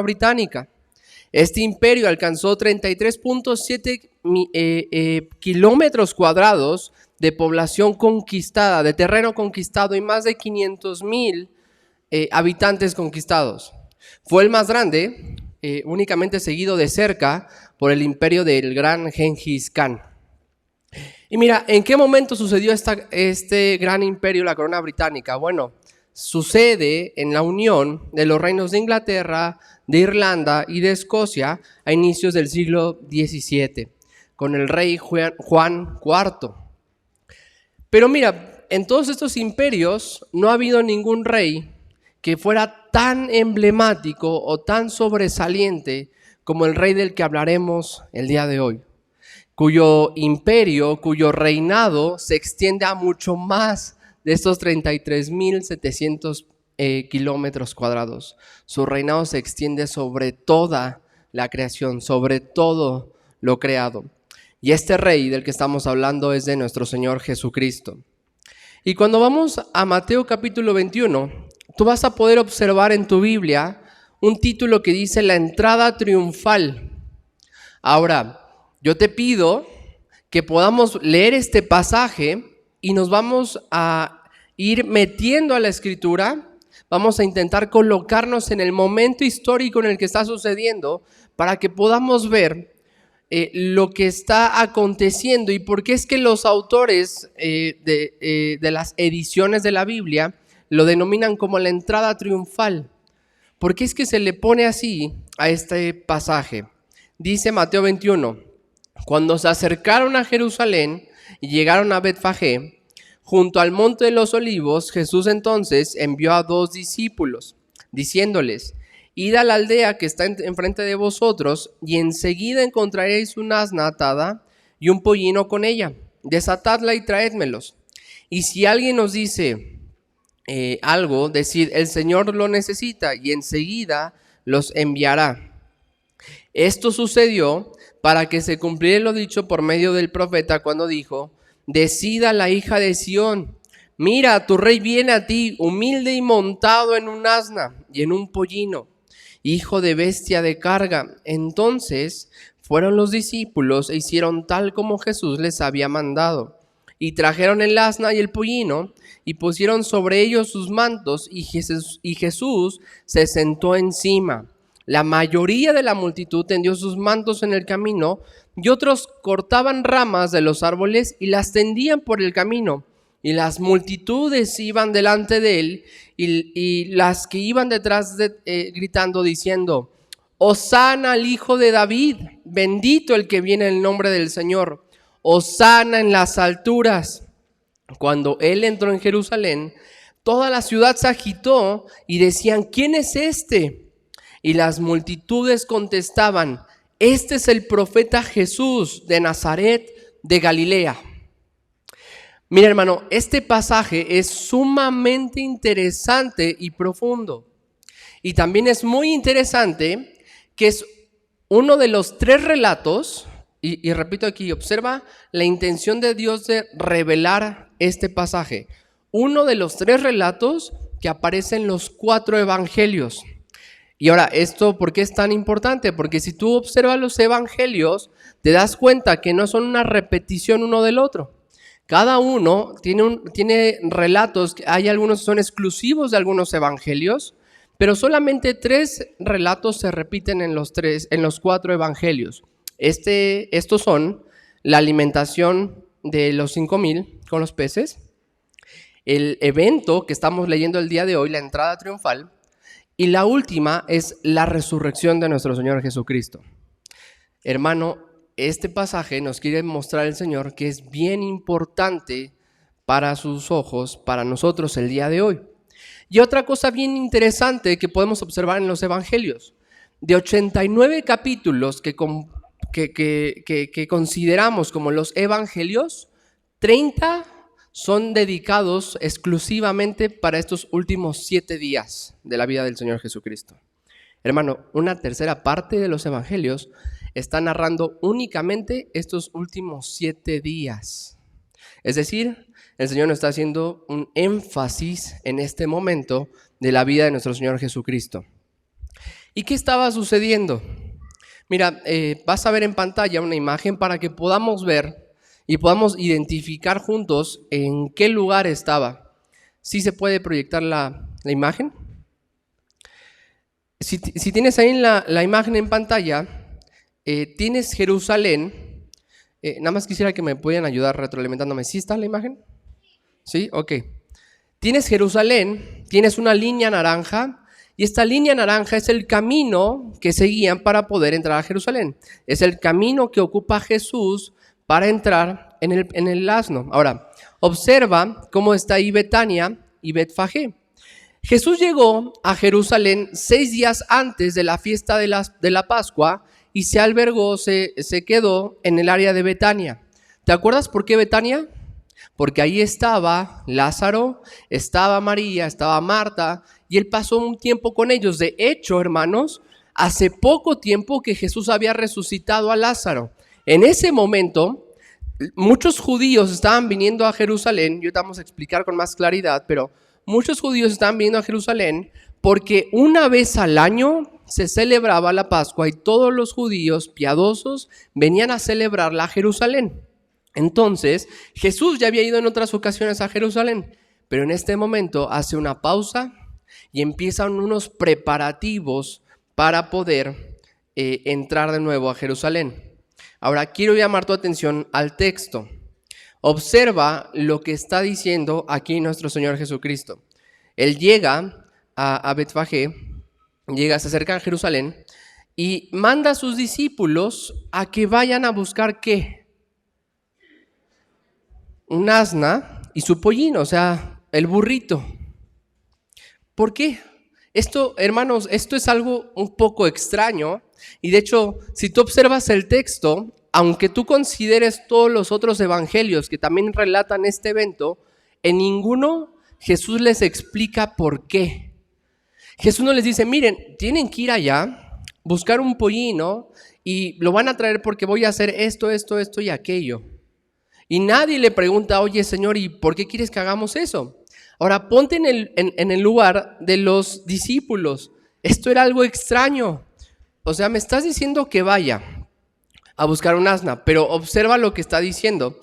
Británica. Este imperio alcanzó 33.7 kilómetros cuadrados de población conquistada, de terreno conquistado y más de 500,000 habitantes conquistados. Fue el más grande, únicamente seguido de cerca por el imperio del gran Gengis Khan. Y mira, ¿en qué momento sucedió este gran imperio, la corona británica? Bueno, sucede en la unión de los reinos de Inglaterra, de Irlanda y de Escocia a inicios del siglo XVII, con el rey Juan IV. Pero mira, en todos estos imperios no ha habido ningún rey que fuera tan emblemático o tan sobresaliente como el rey del que hablaremos el día de hoy, cuyo imperio, cuyo reinado se extiende a mucho más de estos 33.700 kilómetros cuadrados. Su reinado se extiende sobre toda la creación, sobre todo lo creado. Y este rey del que estamos hablando es de nuestro Señor Jesucristo. Y cuando vamos a Mateo capítulo 21, tú vas a poder observar en tu Biblia un título que dice la entrada triunfal. Ahora, yo te pido que podamos leer este pasaje y nos vamos a ir metiendo a la Escritura. Vamos a intentar colocarnos en el momento histórico en el que está sucediendo para que podamos ver lo que está aconteciendo y por qué es que los autores de las ediciones de la Biblia lo denominan como la entrada triunfal. ¿Por qué es que se le pone así a este pasaje? Dice Mateo 21, cuando se acercaron a Jerusalén y llegaron a Betfagé, junto al monte de los olivos, Jesús entonces envió a 2 discípulos, diciéndoles, id a la aldea que está enfrente de vosotros, y enseguida encontraréis una asna atada y un pollino con ella. Desatadla y traédmelos. Y si alguien os dice algo, decid, el Señor lo necesita, y enseguida los enviará. Esto sucedió para que se cumpliera lo dicho por medio del profeta cuando dijo, decida la hija de Sión, mira, tu rey viene a ti, humilde y montado en un asna y en un pollino, hijo de bestia de carga. Entonces fueron los discípulos e hicieron tal como Jesús les había mandado. Y trajeron el asna y el pollino y pusieron sobre ellos sus mantos y Jesús se sentó encima. La mayoría de la multitud tendió sus mantos en el camino y otros cortaban ramas de los árboles y las tendían por el camino. Y las multitudes iban delante de él y las que iban detrás gritando diciendo, Hosana al Hijo de David, bendito el que viene en el nombre del Señor, Hosana en las alturas. Cuando él entró en Jerusalén, toda la ciudad se agitó y decían, ¿quién es este? Y las multitudes contestaban, este es el profeta Jesús de Nazaret de Galilea. Mira, hermano, este pasaje es sumamente interesante y profundo. Y también es muy interesante que es uno de los 3 relatos, y repito aquí, observa la intención de Dios de revelar este pasaje. Uno de los 3 relatos que aparecen en los 4 evangelios. Y ahora, ¿esto por qué es tan importante? Porque si tú observas los evangelios, te das cuenta que no son una repetición uno del otro. Cada uno tiene relatos, hay algunos que son exclusivos de algunos evangelios, pero solamente 3 relatos se repiten en los 4 evangelios. Estos son la alimentación de los 5,000 con los peces, el evento que estamos leyendo el día de hoy, la entrada triunfal, y la última es la resurrección de nuestro Señor Jesucristo. Hermano, este pasaje nos quiere mostrar el Señor que es bien importante para sus ojos, para nosotros el día de hoy. Y otra cosa bien interesante que podemos observar en los evangelios, de 89 capítulos que consideramos como los evangelios, 30 son dedicados exclusivamente para estos últimos 7 días de la vida del Señor Jesucristo. Hermano, una tercera parte de los evangelios está narrando únicamente estos últimos 7 días. Es decir, el Señor nos está haciendo un énfasis en este momento de la vida de nuestro Señor Jesucristo. ¿Y qué estaba sucediendo? Mira, vas a ver en pantalla una imagen para que podamos ver y podamos identificar juntos en qué lugar estaba. ¿Sí se puede proyectar la imagen? Si tienes ahí la imagen en pantalla, tienes Jerusalén. Nada más quisiera que me puedan ayudar retroalimentándome. ¿Sí está la imagen? ¿Sí? Ok. Tienes Jerusalén, tienes una línea naranja, y esta línea naranja es el camino que seguían para poder entrar a Jerusalén. Es el camino que ocupa Jesús para entrar en el asno. Ahora, observa cómo está ahí Betania y Betfagé. Jesús llegó a Jerusalén 6 días antes de la fiesta de la Pascua y se albergó, se quedó en el área de Betania. ¿Te acuerdas por qué Betania? Porque ahí estaba Lázaro, estaba María, estaba Marta, y él pasó un tiempo con ellos. De hecho, hermanos, hace poco tiempo que Jesús había resucitado a Lázaro. En ese momento, muchos judíos estaban viniendo a Jerusalén, y ahorita vamos a explicar con más claridad, pero muchos judíos estaban viniendo a Jerusalén porque una vez al año se celebraba la Pascua y todos los judíos piadosos venían a celebrarla a Jerusalén. Entonces, Jesús ya había ido en otras ocasiones a Jerusalén, pero en este momento hace una pausa y empiezan unos preparativos para poder entrar de nuevo a Jerusalén. Ahora, quiero llamar tu atención al texto. Observa lo que está diciendo aquí nuestro Señor Jesucristo. Él llega a Betfagé, se acerca a Jerusalén y manda a sus discípulos a que vayan a buscar ¿qué? Un asna y su pollino, o sea, el burrito. ¿Por qué? Esto, hermanos, esto es algo un poco extraño. Y de hecho, si tú observas el texto, aunque tú consideres todos los otros evangelios que también relatan este evento, en ninguno Jesús les explica por qué. Jesús no les dice, miren, tienen que ir allá, buscar un pollino y lo van a traer porque voy a hacer esto y aquello. Y nadie le pregunta, oye Señor, ¿y por qué quieres que hagamos eso? Ahora ponte en el lugar de los discípulos. Esto era algo extraño. O sea, me estás diciendo que vaya a buscar un asna, pero observa lo que está diciendo.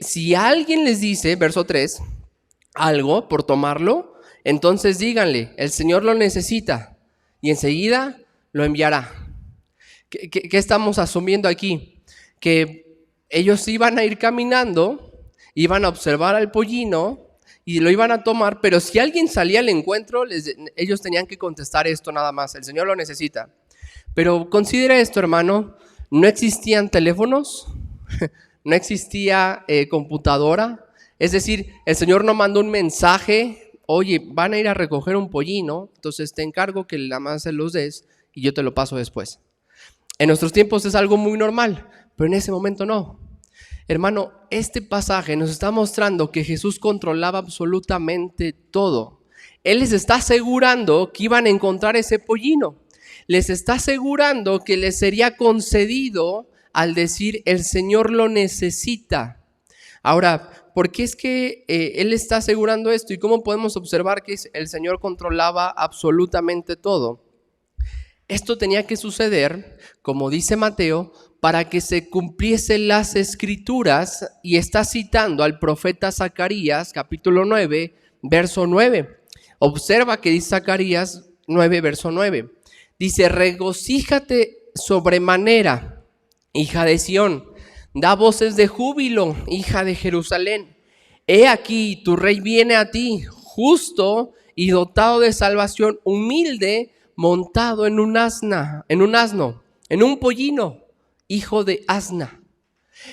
Si alguien les dice, verso 3, algo por tomarlo, entonces díganle, el Señor lo necesita y enseguida lo enviará. ¿Qué estamos asumiendo aquí? Que ellos iban a ir caminando, iban a observar al pollino y lo iban a tomar, pero si alguien salía al encuentro, ellos tenían que contestar esto nada más, el Señor lo necesita. Pero considera esto, hermano, no existían teléfonos, no existía computadora, es decir, el Señor no mandó un mensaje, oye, van a ir a recoger un pollino, entonces te encargo que nada más se los des y yo te lo paso después. En nuestros tiempos es algo muy normal, pero en ese momento no. Hermano, este pasaje nos está mostrando que Jesús controlaba absolutamente todo. Él les está asegurando que iban a encontrar ese pollino. Les está asegurando que les sería concedido al decir, el Señor lo necesita. Ahora, ¿por qué es que Él está asegurando esto? ¿Y cómo podemos observar que el Señor controlaba absolutamente todo? Esto tenía que suceder, como dice Mateo, para que se cumpliesen las escrituras, y está citando al profeta Zacarías, capítulo 9, verso 9. Observa que dice Zacarías 9, verso 9. Dice, regocíjate sobremanera, hija de Sión, da voces de júbilo, hija de Jerusalén. He aquí, tu rey viene a ti, justo y dotado de salvación, humilde, montado en un asno, en un pollino, hijo de asna.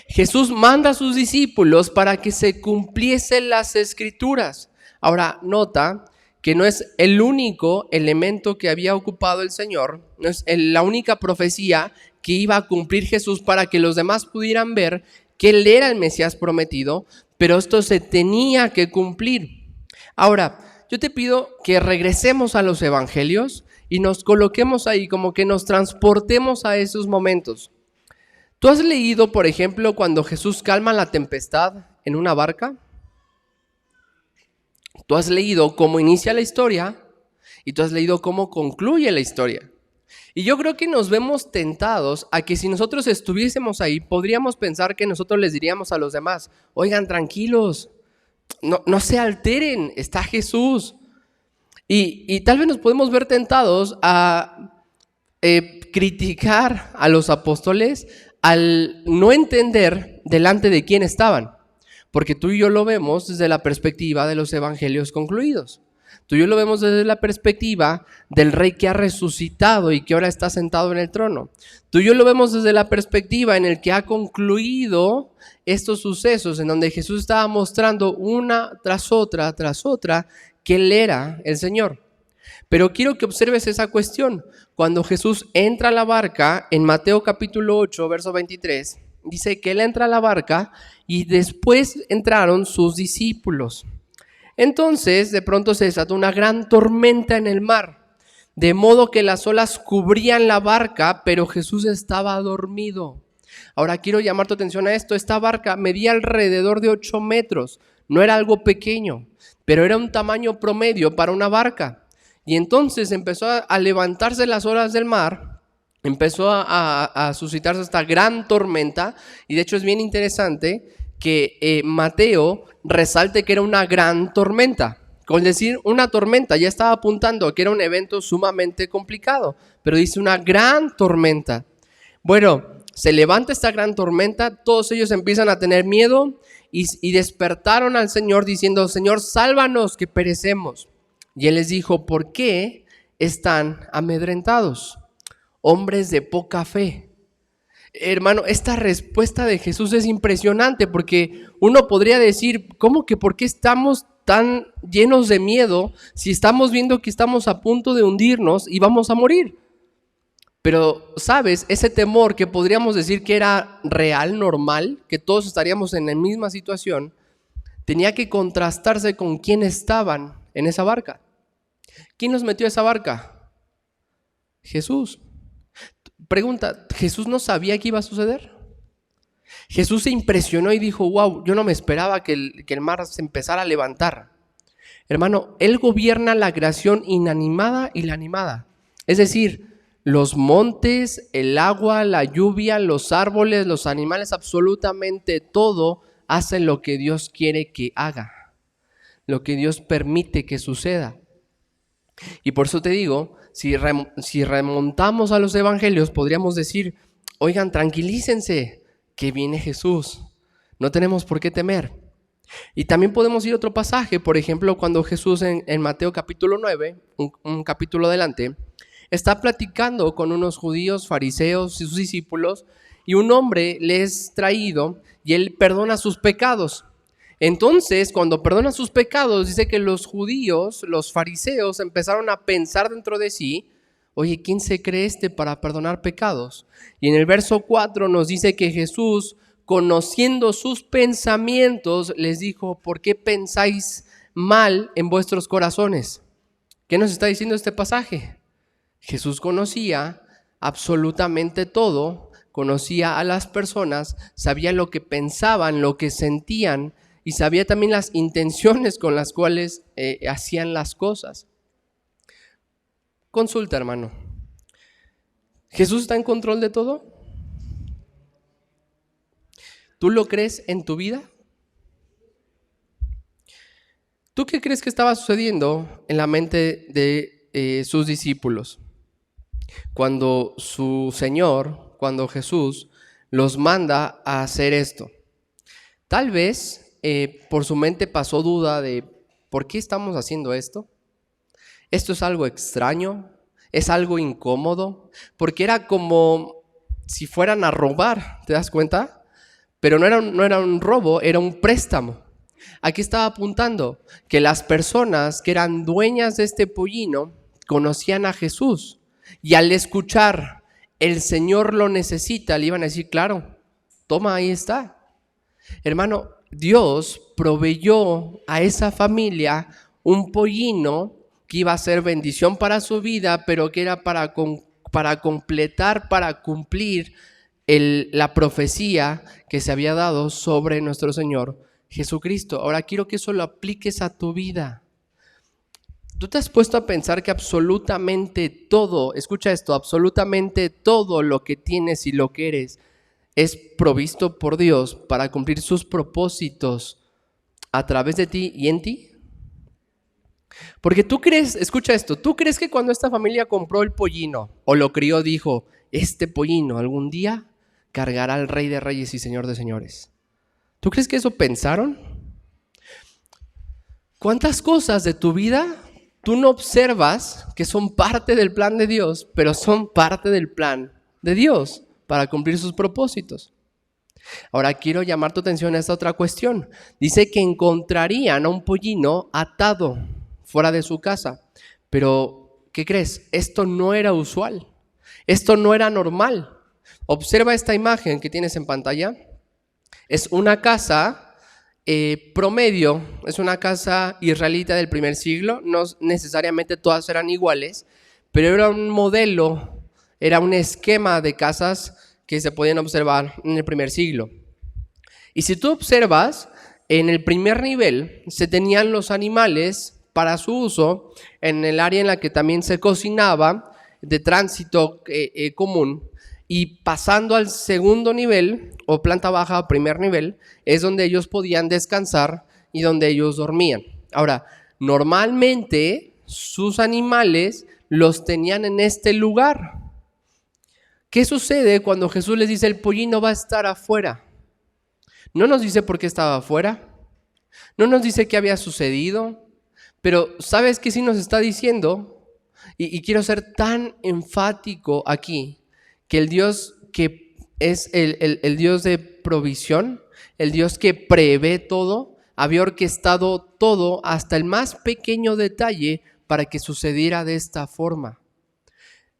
Jesús manda a sus discípulos para que se cumpliesen las Escrituras. Ahora, nota que no es el único elemento que había ocupado el Señor, no es la única profecía que iba a cumplir Jesús para que los demás pudieran ver que Él era el Mesías prometido, pero esto se tenía que cumplir. Ahora, yo te pido que regresemos a los evangelios y nos coloquemos ahí, como que nos transportemos a esos momentos. ¿Tú has leído, por ejemplo, cuando Jesús calma la tempestad en una barca? Tú has leído cómo inicia la historia y tú has leído cómo concluye la historia. Y yo creo que nos vemos tentados a que si nosotros estuviésemos ahí, podríamos pensar que nosotros les diríamos a los demás, oigan, tranquilos, no se alteren, está Jesús. Y tal vez nos podemos ver tentados a criticar a los apóstoles al no entender delante de quién estaban. Porque tú y yo lo vemos desde la perspectiva de los evangelios concluidos. Tú y yo lo vemos desde la perspectiva del rey que ha resucitado y que ahora está sentado en el trono. Tú y yo lo vemos desde la perspectiva en el que ha concluido estos sucesos, en donde Jesús estaba mostrando una tras otra, que Él era el Señor. Pero quiero que observes esa cuestión. Cuando Jesús entra a la barca, en Mateo capítulo 8, verso 23, dice que Él entra a la barca y después entraron sus discípulos. Entonces, de pronto se desató una gran tormenta en el mar, de modo que las olas cubrían la barca, pero Jesús estaba dormido. Ahora quiero llamar tu atención a esto. Esta barca medía alrededor de 8 metros. No era algo pequeño, pero era un tamaño promedio para una barca. Y entonces empezó a levantarse las olas del mar, empezó a suscitarse esta gran tormenta. Y de hecho es bien interesante que Mateo resalte que era una gran tormenta. Con decir una tormenta ya estaba apuntando a que era un evento sumamente complicado, pero dice una gran tormenta. Bueno, se levanta esta gran tormenta, todos ellos empiezan a tener miedo y despertaron al Señor diciendo, Señor, sálvanos que perecemos. Y Él les dijo, ¿por qué están amedrentados? Hombres de poca fe. Hermano, esta respuesta de Jesús es impresionante porque uno podría decir, ¿cómo que por qué estamos tan llenos de miedo si estamos viendo que estamos a punto de hundirnos y vamos a morir? Pero, ¿sabes? Ese temor que podríamos decir que era real, normal, que todos estaríamos en la misma situación, tenía que contrastarse con quién estaban en esa barca. ¿Quién los metió a esa barca? Jesús. Pregunta, ¿Jesús no sabía qué iba a suceder? Jesús se impresionó y dijo, wow, yo no me esperaba que el mar se empezara a levantar. Hermano, Él gobierna la creación inanimada y la animada. Es decir, los montes, el agua, la lluvia, los árboles, los animales, absolutamente todo hacen lo que Dios quiere que haga, lo que Dios permite que suceda. Y por eso te digo, si remontamos a los evangelios, podríamos decir, oigan, tranquilícense, que viene Jesús, no tenemos por qué temer. Y también podemos ir a otro pasaje, por ejemplo, cuando Jesús en Mateo capítulo 9, un capítulo adelante, está platicando con unos judíos, fariseos y sus discípulos, y un hombre le es traído y él perdona sus pecados. Entonces, cuando perdona sus pecados, dice que los judíos, los fariseos, empezaron a pensar dentro de sí, oye, ¿quién se cree para perdonar pecados? Y en el verso 4 nos dice que Jesús, conociendo sus pensamientos, les dijo, ¿por qué pensáis mal en vuestros corazones? ¿Qué nos está diciendo este pasaje? Jesús conocía absolutamente todo, conocía a las personas, sabía lo que pensaban, lo que sentían, y sabía también las intenciones con las cuales hacían las cosas. Consulta, hermano. ¿Jesús está en control de todo? ¿Tú lo crees en tu vida? ¿Tú qué crees que estaba sucediendo en la mente de sus discípulos? Cuando su Señor, cuando Jesús los manda a hacer esto. Tal vez por su mente pasó duda de ¿por qué estamos haciendo esto? ¿Esto es algo extraño? ¿Es algo incómodo? Porque era como si fueran a robar, ¿te das cuenta? Pero no era un robo, era un préstamo. Aquí estaba apuntando que las personas que eran dueñas de este pollino conocían a Jesús y al escuchar el Señor lo necesita, le iban a decir, claro, toma, ahí está. Hermano, Dios proveyó a esa familia un pollino que iba a ser bendición para su vida, pero que era para completar, para cumplir la profecía que se había dado sobre nuestro Señor Jesucristo. Ahora quiero que eso lo apliques a tu vida. ¿Tú te has puesto a pensar que absolutamente todo, escucha esto, absolutamente todo lo que tienes y lo que eres es provisto por Dios para cumplir sus propósitos a través de ti y en ti? Porque tú crees, escucha esto, tú crees que cuando esta familia compró el pollino o lo crió, dijo, este pollino algún día cargará al Rey de Reyes y Señor de Señores. ¿Tú crees que eso pensaron? ¿Cuántas cosas de tu vida tú no observas que son parte del plan de Dios, pero son parte del plan de Dios para cumplir sus propósitos? Ahora quiero llamar tu atención a esta otra cuestión. Dice que encontrarían a un pollino atado fuera de su casa. Pero, ¿qué crees? Esto no era usual. Esto no era normal. Observa esta imagen que tienes en pantalla. Es una casa promedio, es una casa israelita del primer siglo. No necesariamente todas eran iguales, pero era un modelo, era un esquema de casas que se podían observar en el primer siglo. Y si tú observas, en el primer nivel se tenían los animales para su uso, en el área en la que también se cocinaba, de tránsito común, y pasando al segundo nivel, o planta baja o primer nivel, es donde ellos podían descansar y donde ellos dormían. Ahora, normalmente sus animales los tenían en este lugar. ¿Qué sucede cuando Jesús les dice el pollino va a estar afuera? No nos dice por qué estaba afuera, no nos dice qué había sucedido, pero ¿sabes qué sí nos está diciendo? Y quiero ser tan enfático aquí, que el Dios que es el Dios de provisión, el Dios que prevé todo, había orquestado todo hasta el más pequeño detalle para que sucediera de esta forma.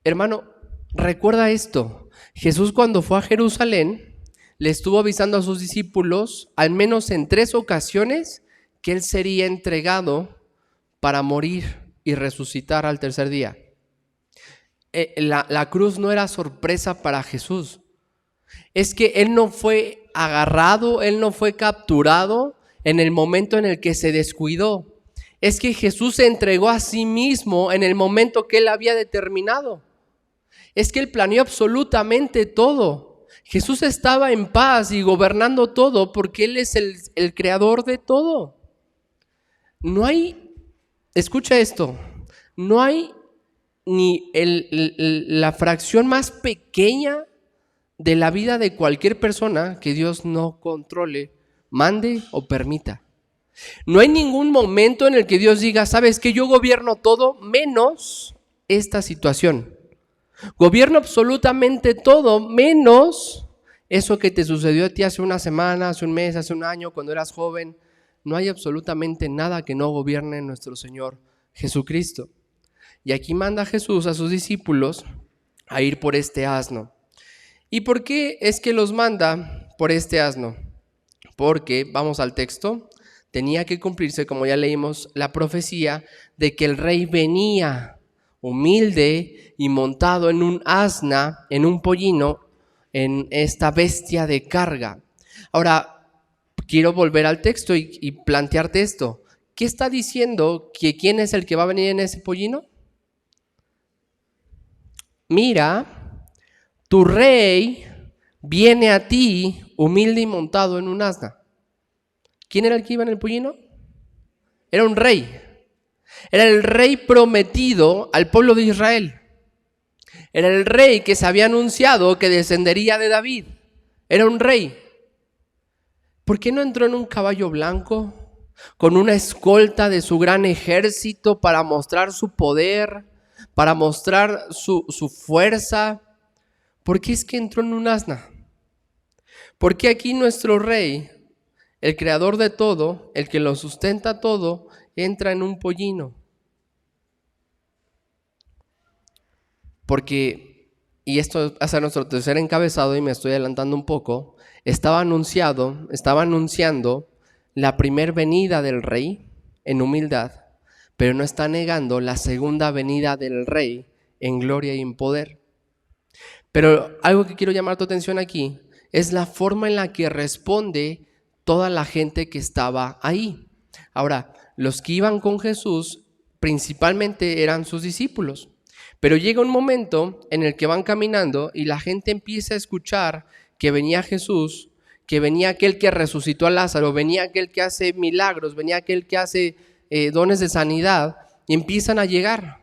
Hermano, recuerda esto, Jesús cuando fue a Jerusalén, le estuvo avisando a sus discípulos, al menos en 3 ocasiones, que Él sería entregado para morir y resucitar al tercer día. La cruz no era sorpresa para Jesús. Es que Él no fue agarrado, Él no fue capturado en el momento en el que se descuidó. Es que Jesús se entregó a sí mismo en el momento que Él había determinado. Es que Él planeó absolutamente todo. Jesús estaba en paz y gobernando todo porque Él es el creador de todo. No hay, escucha esto, no hay ni la fracción más pequeña de la vida de cualquier persona que Dios no controle, mande o permita. No hay ningún momento en el que Dios diga, ¿sabes qué? Yo gobierno todo menos esta situación. Gobierno absolutamente todo menos eso que te sucedió a ti hace una semana, hace un mes, hace un año, cuando eras joven. No hay absolutamente nada que no gobierne nuestro Señor Jesucristo. Y aquí manda Jesús a sus discípulos a ir por este asno. ¿Y por qué es que los manda por este asno? Porque, vamos al texto, tenía que cumplirse, como ya leímos, la profecía de que el rey venía humilde y montado en un asna, en un pollino, en esta bestia de carga. Ahora, quiero volver al texto y plantearte esto. ¿Qué está diciendo? ¿Que quién es el que va a venir en ese pollino? Mira, tu rey viene a ti humilde y montado en un asna. ¿Quién era el que iba en el pollino? Era un rey. Era el rey prometido al pueblo de Israel. Era el rey que se había anunciado que descendería de David. Era un rey. ¿Por qué no entró en un caballo blanco con una escolta de su gran ejército para mostrar su poder, para mostrar su fuerza? ¿Por qué es que entró en un asna? ¿Por qué aquí nuestro rey, el creador de todo, el que lo sustenta todo, entra en un pollino? Porque, y esto hace nuestro tercer encabezado y me estoy adelantando un poco, estaba anunciando la primer venida del rey en humildad, pero no está negando la segunda venida del rey en gloria y en poder. Pero algo que quiero llamar tu atención aquí es la forma en la que responde toda la gente que estaba ahí. Ahora, los que iban con Jesús principalmente eran sus discípulos, pero llega un momento en el que van caminando y la gente empieza a escuchar que venía Jesús, que venía aquel que resucitó a Lázaro, venía aquel que hace milagros, venía aquel que hace dones de sanidad, y empiezan a llegar.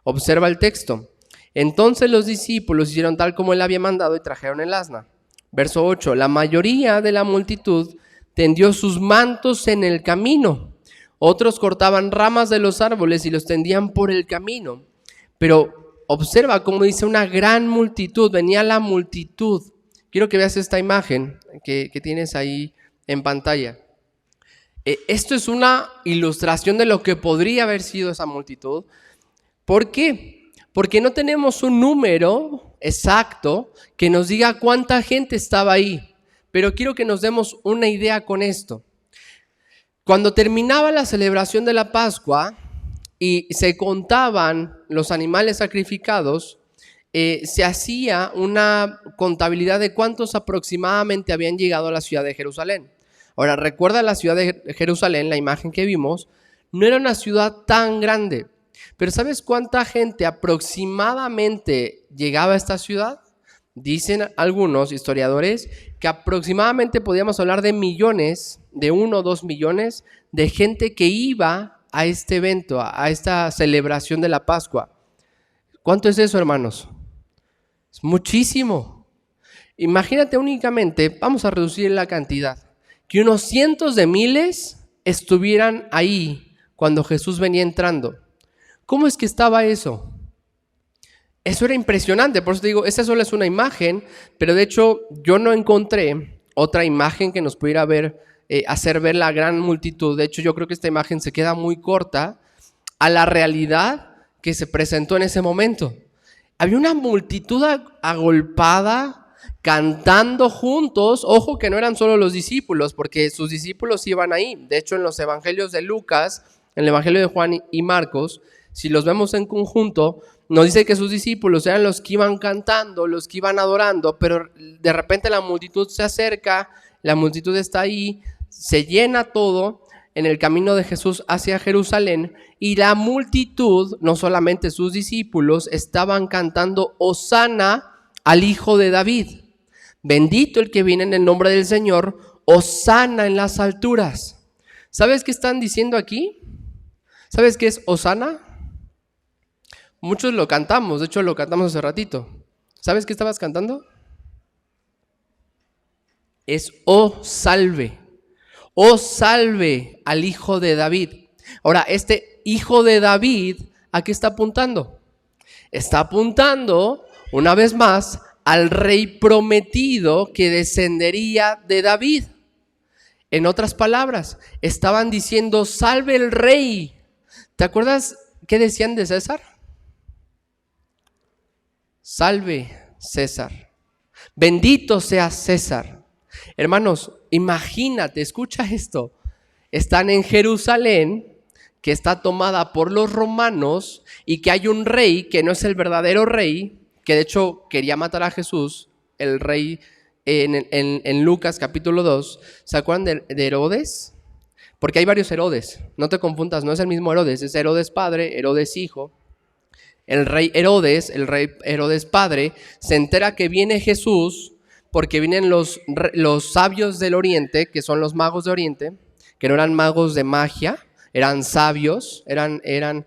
Observa el texto. Entonces los discípulos hicieron tal como él había mandado y trajeron el asna. Verso 8, la mayoría de la multitud tendió sus mantos en el camino. Otros cortaban ramas de los árboles y los tendían por el camino. Pero observa cómo dice una gran multitud, venía la multitud. Quiero que veas esta imagen que tienes ahí en pantalla. Esto es una ilustración de lo que podría haber sido esa multitud. ¿Por qué? Porque no tenemos un número exacto que nos diga cuánta gente estaba ahí. Pero quiero que nos demos una idea con esto. Cuando terminaba la celebración de la Pascua y se contaban los animales sacrificados, se hacía una contabilidad de cuántos aproximadamente habían llegado a la ciudad de Jerusalén. Ahora, recuerda la ciudad de Jerusalén, la imagen que vimos, no era una ciudad tan grande. Pero ¿sabes cuánta gente aproximadamente llegaba a esta ciudad? Dicen algunos historiadores que aproximadamente podíamos hablar de millones, de 1 o 2 millones de gente que iba a este evento, a esta celebración de la Pascua. ¿Cuánto es eso, hermanos? Es muchísimo. Imagínate únicamente, vamos a reducir la cantidad, que unos cientos de miles estuvieran ahí cuando Jesús venía entrando. ¿Cómo es que estaba eso? Eso era impresionante, por eso te digo, esa solo es una imagen, pero de hecho yo no encontré otra imagen que nos pudiera hacer ver la gran multitud. De hecho, yo creo que esta imagen se queda muy corta a la realidad que se presentó en ese momento. Había una multitud agolpada, cantando juntos. Ojo que no eran solo los discípulos, porque sus discípulos iban ahí. De hecho, en los evangelios de Lucas, en el evangelio de Juan y Marcos, si los vemos en conjunto, nos dice que sus discípulos eran los que iban cantando, los que iban adorando, pero de repente la multitud se acerca, la multitud está ahí, se llena todo en el camino de Jesús hacia Jerusalén, y la multitud, no solamente sus discípulos, estaban cantando Hosana al Hijo de David. Bendito el que viene en el nombre del Señor, Hosana en las alturas. ¿Sabes qué están diciendo aquí? ¿Sabes qué es Hosana? Muchos lo cantamos, de hecho lo cantamos hace ratito. ¿Sabes qué estabas cantando? Es oh salve al Hijo de David. Ahora, este Hijo de David, ¿a qué está apuntando? Está apuntando, una vez más, al rey prometido que descendería de David. En otras palabras, estaban diciendo, salve el rey. ¿Te acuerdas qué decían de César? Salve César. Bendito sea César. Hermanos, imagínate, escucha esto. Están en Jerusalén, que está tomada por los romanos, y que hay un rey que no es el verdadero rey, que de hecho quería matar a Jesús, el rey en Lucas capítulo 2. ¿Se acuerdan de Herodes? Porque hay varios Herodes, no te confundas, no es el mismo Herodes, es Herodes padre, Herodes hijo. El rey Herodes padre, se entera que viene Jesús, porque vienen los sabios del oriente, que son los magos de oriente, que no eran magos de magia, eran sabios, eran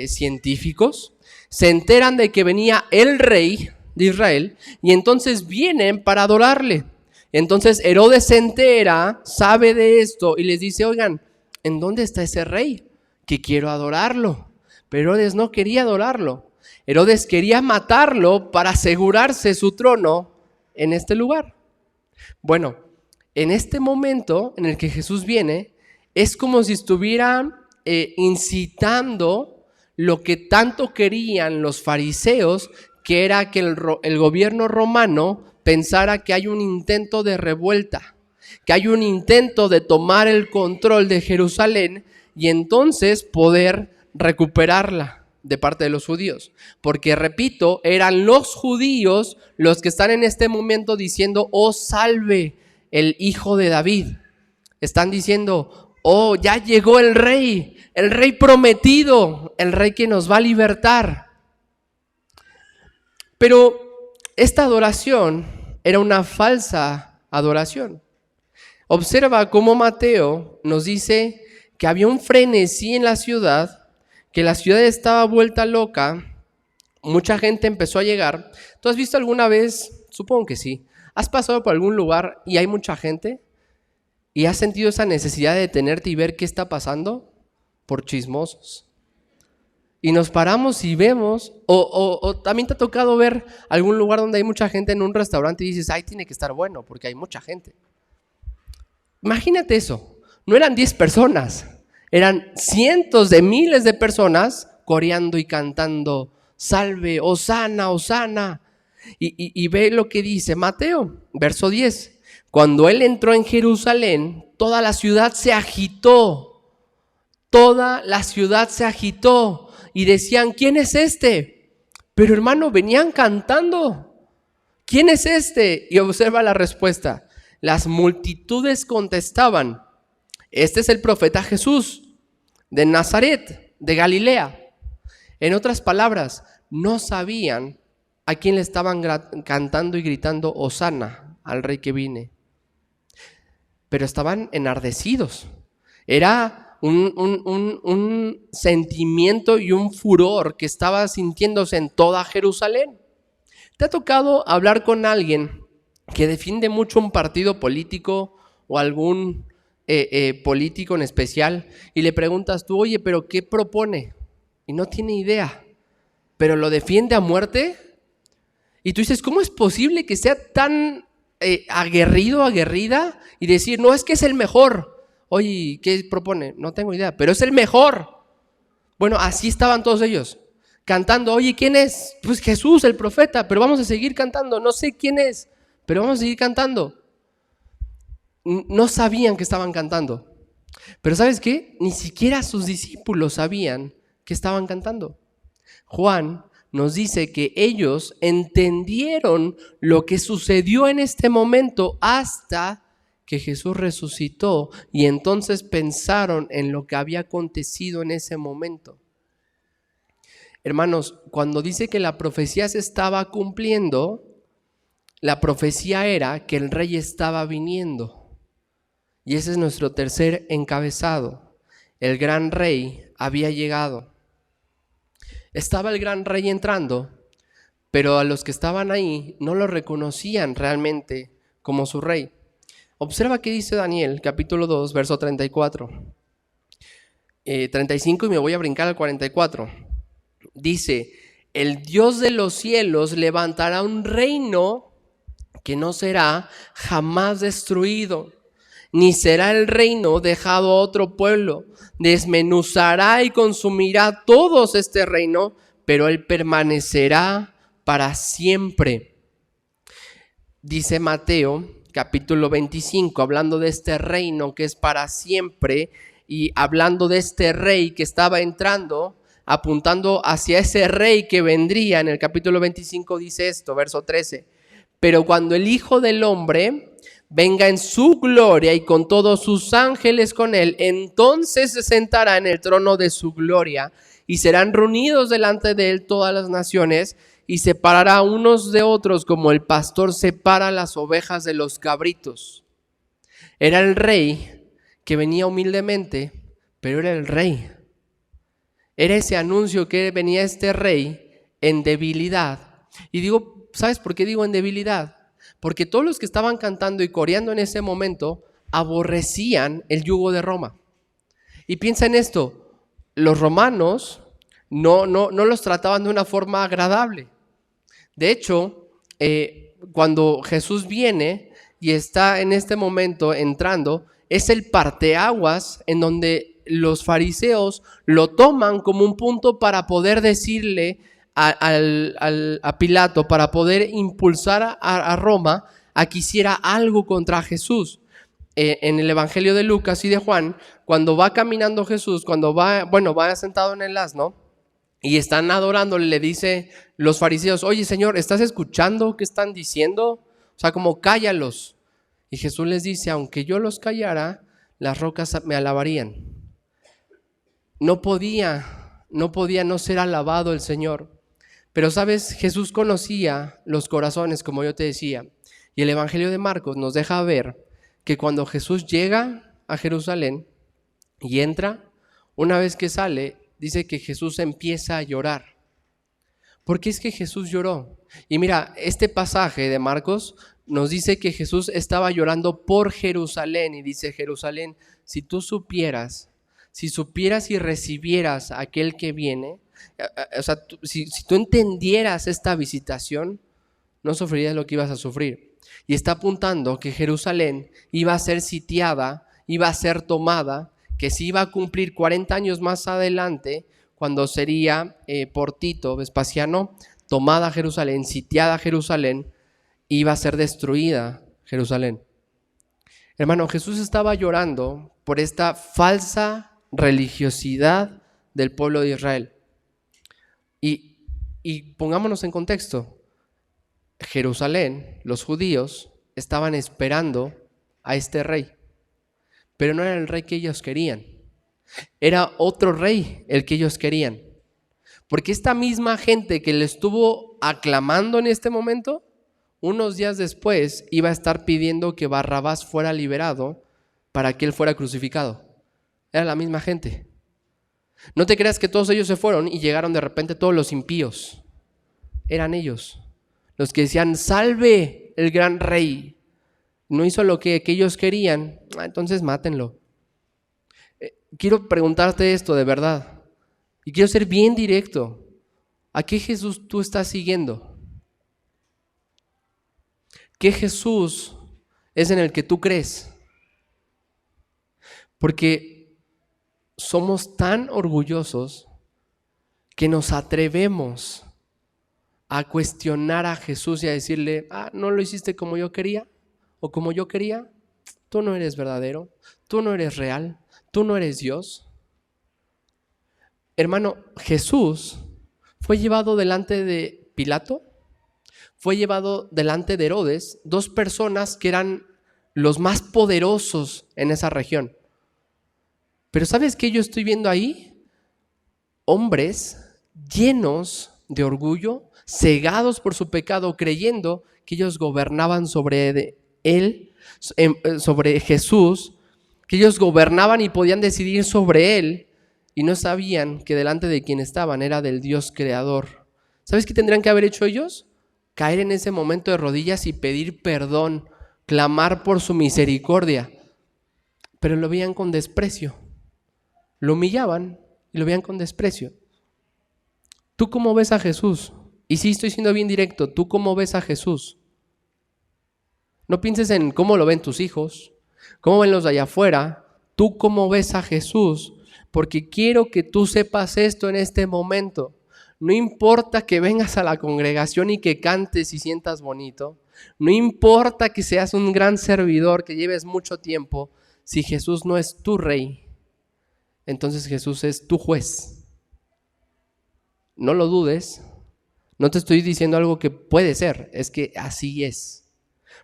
científicos. Se enteran de que venía el rey de Israel y entonces vienen para adorarle. Entonces Herodes se entera, sabe de esto y les dice, oigan, ¿en dónde está ese rey? Que quiero adorarlo. Pero Herodes no quería adorarlo. Herodes quería matarlo para asegurarse su trono en este lugar. Bueno, en este momento en el que Jesús viene, es como si estuviera incitando lo que tanto querían los fariseos, que era que el gobierno romano pensara que hay un intento de revuelta, que hay un intento de tomar el control de Jerusalén y entonces poder recuperarla de parte de los judíos. Porque, repito, eran los judíos los que están en este momento diciendo, oh, salve el hijo de David. Están diciendo, oh, ya llegó el rey prometido, el rey que nos va a libertar. Pero esta adoración era una falsa adoración. Observa cómo Mateo nos dice que había un frenesí en la ciudad, que la ciudad estaba vuelta loca, mucha gente empezó a llegar. ¿Tú has visto alguna vez? Supongo que sí. ¿Has pasado por algún lugar y hay mucha gente? ¿Y has sentido esa necesidad de detenerte y ver qué está pasando? Por chismosos. Y nos paramos y vemos, o también te ha tocado ver algún lugar donde hay mucha gente en un restaurante y dices, ay, tiene que estar bueno porque hay mucha gente. Imagínate eso, no eran 10 personas, eran cientos de miles de personas coreando y cantando, salve, hosana, hosana. Y ve lo que dice Mateo, verso 10. Cuando él entró en Jerusalén, toda la ciudad se agitó. Toda la ciudad se agitó y decían, ¿quién es este? Pero hermano, venían cantando. ¿Quién es este? Y observa la respuesta. Las multitudes contestaban, este es el profeta Jesús de Nazaret, de Galilea. En otras palabras, no sabían a quién le estaban cantando y gritando hosana al rey que viene. Pero estaban enardecidos. Era un sentimiento y un furor que estaba sintiéndose en toda Jerusalén. ¿Te ha tocado hablar con alguien que defiende mucho un partido político o algún político en especial y le preguntas tú, oye, pero ¿qué propone? Y no tiene idea, pero lo defiende a muerte? Y tú dices, ¿cómo es posible que sea tan aguerrido, aguerrida y decir, no, es que es el mejor? Oye, ¿qué propone? No tengo idea, pero es el mejor. Bueno, así estaban todos ellos, cantando, oye, ¿quién es? Pues Jesús, el profeta, pero vamos a seguir cantando, no sé quién es, pero vamos a seguir cantando. No sabían que estaban cantando, pero ¿sabes qué? Ni siquiera sus discípulos sabían que estaban cantando. Juan nos dice que ellos entendieron lo que sucedió en este momento hasta que Jesús resucitó y entonces pensaron en lo que había acontecido en ese momento. Hermanos, cuando dice que la profecía se estaba cumpliendo, la profecía era que el rey estaba viniendo. Y ese es nuestro tercer encabezado. El gran rey había llegado. Estaba el gran rey entrando, pero a los que estaban ahí no lo reconocían realmente como su rey. Observa qué dice Daniel, capítulo 2, verso 34. 35 y me voy a brincar al 44. Dice, el Dios de los cielos levantará un reino que no será jamás destruido, ni será el reino dejado a otro pueblo. Desmenuzará y consumirá todos este reino, pero él permanecerá para siempre. Dice Mateo, capítulo 25, hablando de este reino que es para siempre y hablando de este rey que estaba entrando, apuntando hacia ese rey que vendría. En el capítulo 25 dice esto, verso 13. Pero cuando el Hijo del Hombre venga en su gloria y con todos sus ángeles con él, entonces se sentará en el trono de su gloria y serán reunidos delante de él todas las naciones y separará unos de otros como el pastor separa las ovejas de los cabritos. Era el rey que venía humildemente, pero era el rey. Era ese anuncio que venía este rey en debilidad. Y digo, ¿sabes por qué digo en debilidad? Porque todos los que estaban cantando y coreando en ese momento aborrecían el yugo de Roma. Y piensa en esto, los romanos no los trataban de una forma agradable. De hecho, cuando Jesús viene y está en este momento entrando, es el parteaguas en donde los fariseos lo toman como un punto para poder decirle a Pilato, para poder impulsar a Roma a que hiciera algo contra Jesús. En el Evangelio de Lucas y de Juan, cuando va caminando Jesús, cuando va sentado en el asno y están adorándole, le dice los fariseos: oye, Señor, ¿estás escuchando qué están diciendo? O sea, como cállalos. Y Jesús les dice: aunque yo los callara, las rocas me alabarían. No podía no ser alabado el Señor. Pero sabes, Jesús conocía los corazones, como yo te decía. Y el Evangelio de Marcos nos deja ver que cuando Jesús llega a Jerusalén y entra, una vez que sale, dice que Jesús empieza a llorar. ¿Por qué es que Jesús lloró? Y mira, este pasaje de Marcos nos dice que Jesús estaba llorando por Jerusalén, y dice: Jerusalén, si tú supieras y recibieras a aquel que viene, o sea, si tú entendieras esta visitación, no sufrirías lo que ibas a sufrir. Y está apuntando que Jerusalén iba a ser sitiada, iba a ser tomada, que se iba a cumplir 40 años más adelante, cuando sería por Tito Vespasiano tomada Jerusalén, sitiada Jerusalén, iba a ser destruida Jerusalén. Hermano, Jesús estaba llorando por esta falsa religiosidad del pueblo de Israel. Y pongámonos en contexto. Jerusalén, los judíos estaban esperando a este rey, pero no era el rey que ellos querían, era otro rey el que ellos querían, porque esta misma gente que le estuvo aclamando en este momento, unos días después iba a estar pidiendo que Barrabás fuera liberado para que él fuera crucificado. Era la misma gente. No te creas que todos ellos se fueron y llegaron de repente todos los impíos. Eran ellos los que decían: salve el gran rey. No hizo lo que ellos querían, entonces mátenlo. Quiero preguntarte esto de verdad, y quiero ser bien directo. ¿A qué Jesús tú estás siguiendo? ¿Qué Jesús es en el que tú crees? Porque somos tan orgullosos que nos atrevemos a cuestionar a Jesús y a decirle: no lo hiciste como yo quería o como yo quería. Tú no eres verdadero, tú no eres real, tú no eres Dios. Hermano, Jesús fue llevado delante de Pilato, fue llevado delante de Herodes, dos personas que eran los más poderosos en esa región. Pero ¿sabes qué yo estoy viendo ahí? Hombres llenos de orgullo, cegados por su pecado, creyendo que ellos gobernaban sobre él, sobre Jesús, que ellos gobernaban y podían decidir sobre él, y no sabían que delante de quien estaban era del Dios creador. ¿Sabes qué tendrían que haber hecho ellos? Caer en ese momento de rodillas y pedir perdón, clamar por su misericordia, pero lo veían con desprecio, lo humillaban y lo veían con desprecio. ¿Tú cómo ves a Jesús? Y sí, estoy siendo bien directo, ¿tú cómo ves a Jesús? No pienses en cómo lo ven tus hijos, cómo ven los de allá afuera. ¿Tú cómo ves a Jesús? Porque quiero que tú sepas esto en este momento. No importa que vengas a la congregación y que cantes y sientas bonito. No importa que seas un gran servidor, que lleves mucho tiempo. Si Jesús no es tu rey, entonces Jesús es tu juez. No lo dudes. No te estoy diciendo algo que puede ser, es que así es.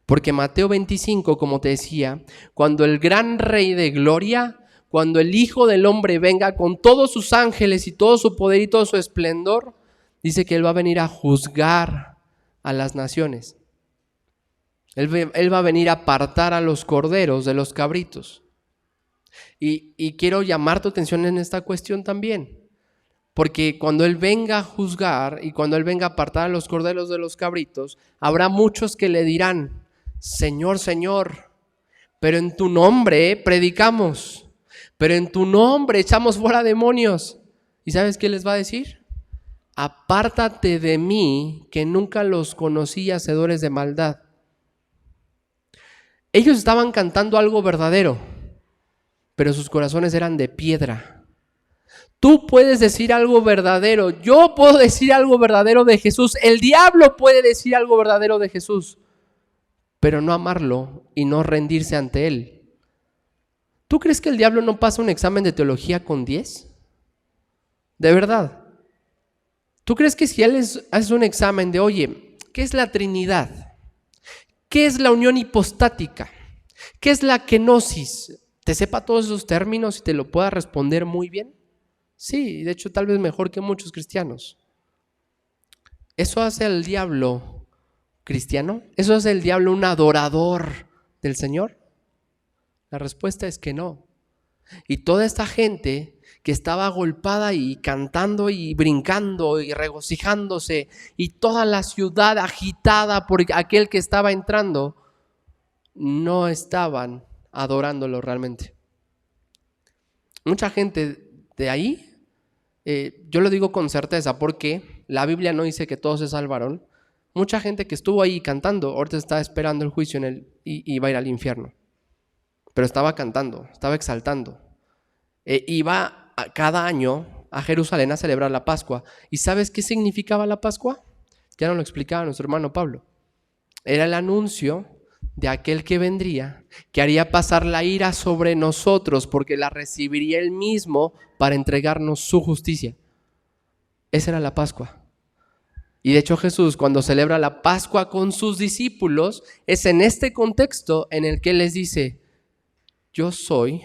Porque Mateo 25, como te decía, cuando el gran Rey de gloria, cuando el Hijo del Hombre venga con todos sus ángeles y todo su poder y todo su esplendor, dice que Él va a venir a juzgar a las naciones. Él va a venir a apartar a los corderos de los cabritos. Y quiero llamar tu atención en esta cuestión también. Porque cuando Él venga a juzgar y cuando Él venga a apartar a los corderos de los cabritos, habrá muchos que le dirán: Señor, Señor, pero en tu nombre predicamos, pero en tu nombre echamos fuera demonios. ¿Y sabes qué les va a decir? Apártate de mí, que nunca los conocí, hacedores de maldad. Ellos estaban cantando algo verdadero, pero sus corazones eran de piedra. Tú puedes decir algo verdadero, yo puedo decir algo verdadero de Jesús, el diablo puede decir algo verdadero de Jesús, pero no amarlo y no rendirse ante él. ¿Tú crees que el diablo no pasa un examen de teología con 10? ¿De verdad? ¿Tú crees que si él hace un examen de, oye, ¿qué es la Trinidad? ¿Qué es la unión hipostática? ¿Qué es la kenosis? ¿Te sepa todos esos términos y te lo pueda responder muy bien? Sí, de hecho tal vez mejor que muchos cristianos. ¿Eso hace al diablo cristiano? ¿Eso hace al diablo un adorador del Señor? La respuesta es que no. Y toda esta gente que estaba agolpada y cantando y brincando y regocijándose, y toda la ciudad agitada por aquel que estaba entrando, no estaban adorándolo realmente. Mucha gente de ahí, yo lo digo con certeza porque la Biblia no dice que todos se salvaron. Mucha gente que estuvo ahí cantando, ahorita está esperando el juicio y va a ir al infierno. Pero estaba cantando, estaba exaltando. Iba cada año a Jerusalén a celebrar la Pascua. ¿Y sabes qué significaba la Pascua? Ya nos lo explicaba nuestro hermano Pablo. Era el anuncio de aquel que vendría, que haría pasar la ira sobre nosotros, porque la recibiría él mismo para entregarnos su justicia. Esa era la Pascua. Y de hecho Jesús, cuando celebra la Pascua con sus discípulos, es en este contexto en el que él les dice: yo soy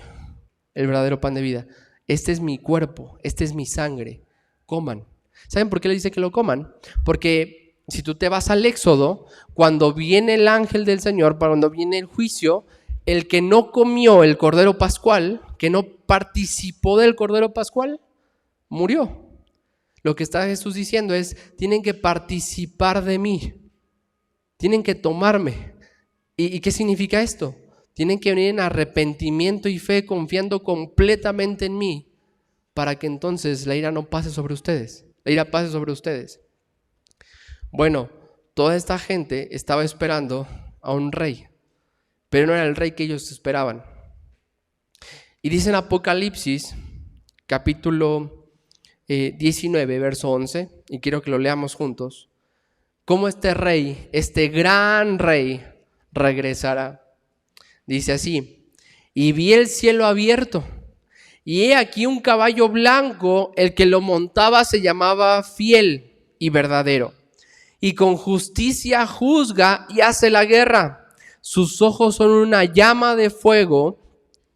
el verdadero pan de vida. Este es mi cuerpo, este es mi sangre. Coman. ¿Saben por qué le dice que lo coman? Porque si tú te vas al Éxodo, cuando viene el ángel del Señor, cuando viene el juicio, el que no comió el cordero pascual, que no participó del cordero pascual, murió. Lo que está Jesús diciendo es: tienen que participar de mí, tienen que tomarme. ¿Y qué significa esto? Tienen que venir en arrepentimiento y fe, confiando completamente en mí, para que entonces la ira no pase sobre ustedes. La ira pase sobre ustedes. Bueno, toda esta gente estaba esperando a un rey, pero no era el rey que ellos esperaban. Y dice en Apocalipsis, capítulo 19, verso 11, y quiero que lo leamos juntos, cómo este rey, este gran rey, regresará. Dice así: y vi el cielo abierto, y he aquí un caballo blanco, el que lo montaba se llamaba Fiel y Verdadero, y con justicia juzga y hace la guerra. Sus ojos son una llama de fuego,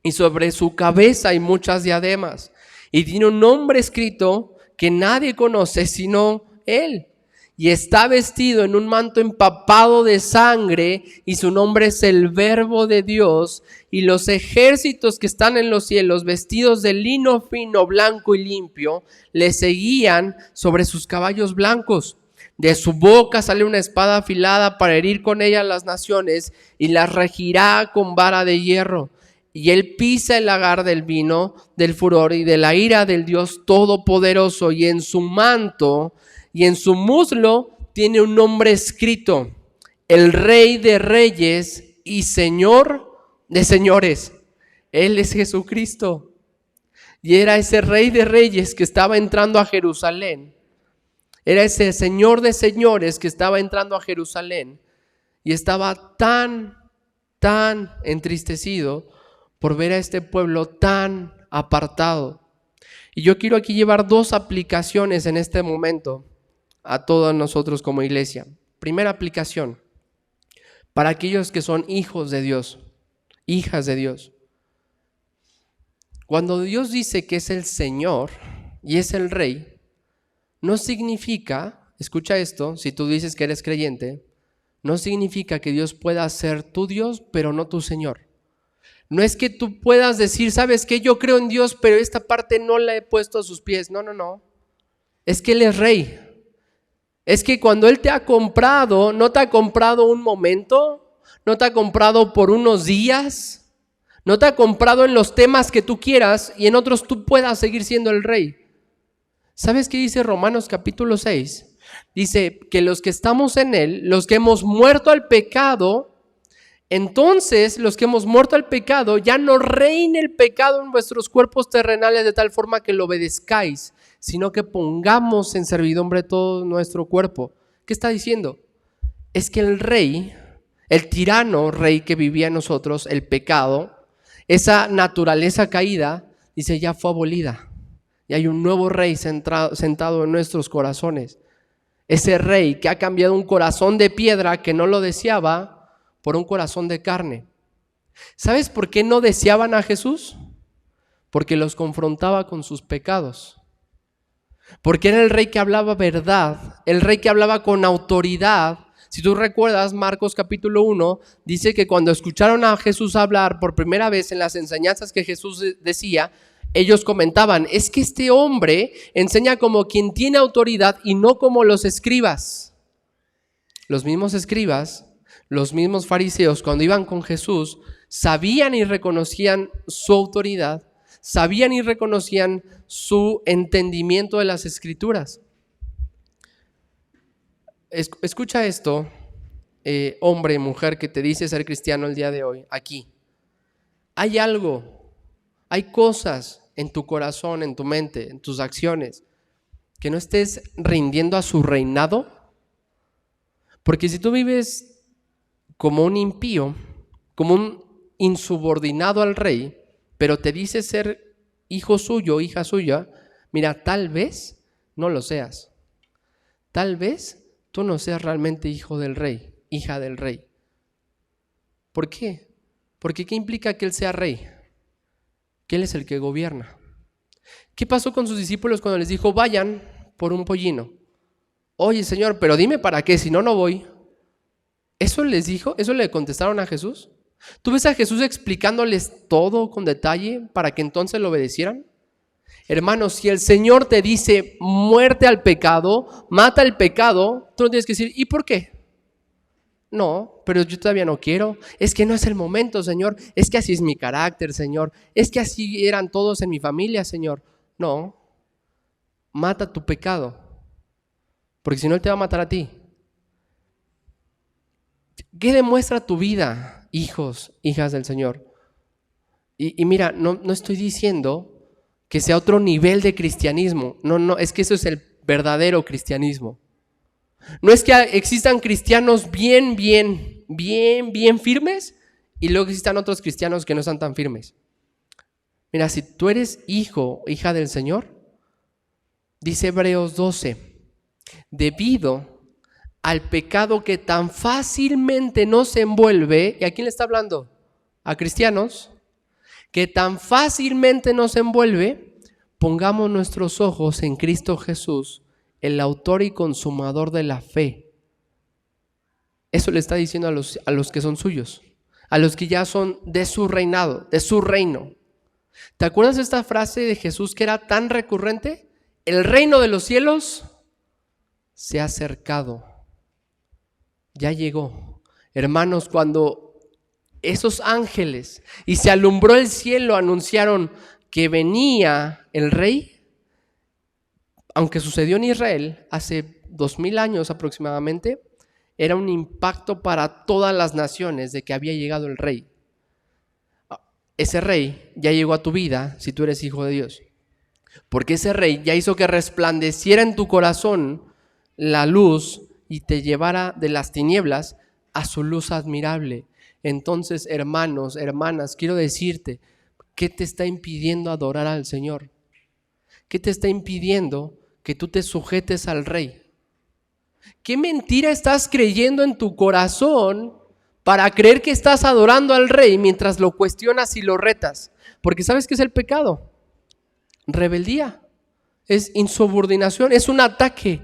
y sobre su cabeza hay muchas diademas, y tiene un nombre escrito que nadie conoce sino él. Y está vestido en un manto empapado de sangre, y su nombre es el Verbo de Dios. Y los ejércitos que están en los cielos, vestidos de lino fino, blanco y limpio, le seguían sobre sus caballos blancos. De su boca sale una espada afilada para herir con ella a las naciones, y las regirá con vara de hierro. Y él pisa el lagar del vino del furor y de la ira del Dios Todopoderoso, y en su manto y en su muslo tiene un nombre escrito: el Rey de Reyes y Señor de Señores. Él es Jesucristo. Y era ese Rey de Reyes que estaba entrando a Jerusalén. Era ese Señor de Señores que estaba entrando a Jerusalén. Y estaba tan entristecido por ver a este pueblo tan apartado. Y yo quiero aquí llevar dos aplicaciones en este momento a todos nosotros como iglesia. Primera aplicación, para aquellos que son hijos de Dios, hijas de Dios. Cuando Dios dice que es el Señor y es el Rey, no significa, escucha esto, si tú dices que eres creyente, no significa que Dios pueda ser tu Dios, pero no tu Señor. No es que tú puedas decir: ¿sabes qué? Yo creo en Dios, pero esta parte no la he puesto a sus pies. No. Es que Él es Rey. Es que cuando Él te ha comprado, no te ha comprado un momento, no te ha comprado por unos días, no te ha comprado en los temas que tú quieras y en otros tú puedas seguir siendo el Rey. ¿Sabes qué dice Romanos capítulo 6? Dice que los que estamos en Él, los que hemos muerto al pecado, Entonces, los que hemos muerto al pecado, ya no reine el pecado en vuestros cuerpos terrenales de tal forma que lo obedezcáis, sino que pongamos en servidumbre todo nuestro cuerpo. ¿Qué está diciendo? Es que el rey, el tirano rey que vivía en nosotros, el pecado, esa naturaleza caída, dice, ya fue abolida. Y hay un nuevo rey sentado en nuestros corazones. Ese rey que ha cambiado un corazón de piedra que no lo deseaba por un corazón de carne. ¿Sabes por qué no deseaban a Jesús? Porque los confrontaba con sus pecados. Porque era el rey que hablaba verdad, el rey que hablaba con autoridad. Si tú recuerdas, Marcos capítulo 1 dice que cuando escucharon a Jesús hablar por primera vez en las enseñanzas que Jesús decía, ellos comentaban, es que este hombre enseña como quien tiene autoridad y no como los escribas. Los mismos escribas, los mismos fariseos, cuando iban con Jesús, sabían y reconocían su autoridad, sabían y reconocían su entendimiento de las escrituras. Escucha esto, hombre, mujer, que te dice ser cristiano el día de hoy, aquí. Hay algo, hay cosas en tu corazón, en tu mente, en tus acciones, que no estés rindiendo a su reinado. Porque si tú vives como un impío, como un insubordinado al rey, pero te dice ser hijo suyo, hija suya, mira, tal vez no lo seas. Tal vez tú no seas realmente hijo del rey, hija del rey. ¿Por qué? Porque ¿qué implica que él sea rey? Que él es el que gobierna. ¿Qué pasó con sus discípulos cuando les dijo, vayan por un pollino? Oye, Señor, pero dime para qué, si no, no voy. ¿Eso les dijo? ¿Eso le contestaron a Jesús? ¿Tú ves a Jesús explicándoles todo con detalle para que entonces lo obedecieran? Hermanos, si el Señor te dice muerte al pecado, mata el pecado, tú no tienes que decir, ¿y por qué? No, pero yo todavía no quiero. Es que no es el momento, Señor. Es que así es mi carácter, Señor. Es que así eran todos en mi familia, Señor. No, mata tu pecado, porque si no, Él te va a matar a ti. ¿Qué demuestra tu vida, hijos, hijas del Señor? Y mira, no estoy diciendo que sea otro nivel de cristianismo. No, es que eso es el verdadero cristianismo. No es que existan cristianos bien firmes y luego existan otros cristianos que no están tan firmes. Mira, si tú eres hijo, hija del Señor, dice Hebreos 12, debido al pecado que tan fácilmente nos envuelve, ¿y a quién le está hablando? A cristianos, que tan fácilmente nos envuelve, pongamos nuestros ojos en Cristo Jesús, el autor y consumador de la fe. Eso le está diciendo a los que son suyos, a los que ya son de su reinado, de su reino. ¿Te acuerdas de esta frase de Jesús que era tan recurrente? El reino de los cielos se ha acercado. Ya llegó. Hermanos, cuando esos ángeles y se alumbró el cielo anunciaron que venía el rey, aunque sucedió en Israel hace 2000 años aproximadamente, era un impacto para todas las naciones de que había llegado el rey. Ese rey ya llegó a tu vida si tú eres hijo de Dios, porque ese rey ya hizo que resplandeciera en tu corazón la luz y te llevara de las tinieblas a su luz admirable. Entonces, hermanos, hermanas, quiero decirte, ¿qué te está impidiendo adorar al Señor? ¿Qué te está impidiendo que tú te sujetes al Rey? ¿Qué mentira estás creyendo en tu corazón para creer que estás adorando al Rey mientras lo cuestionas y lo retas? Porque ¿sabes qué es el pecado? Rebeldía, es insubordinación, es un ataque.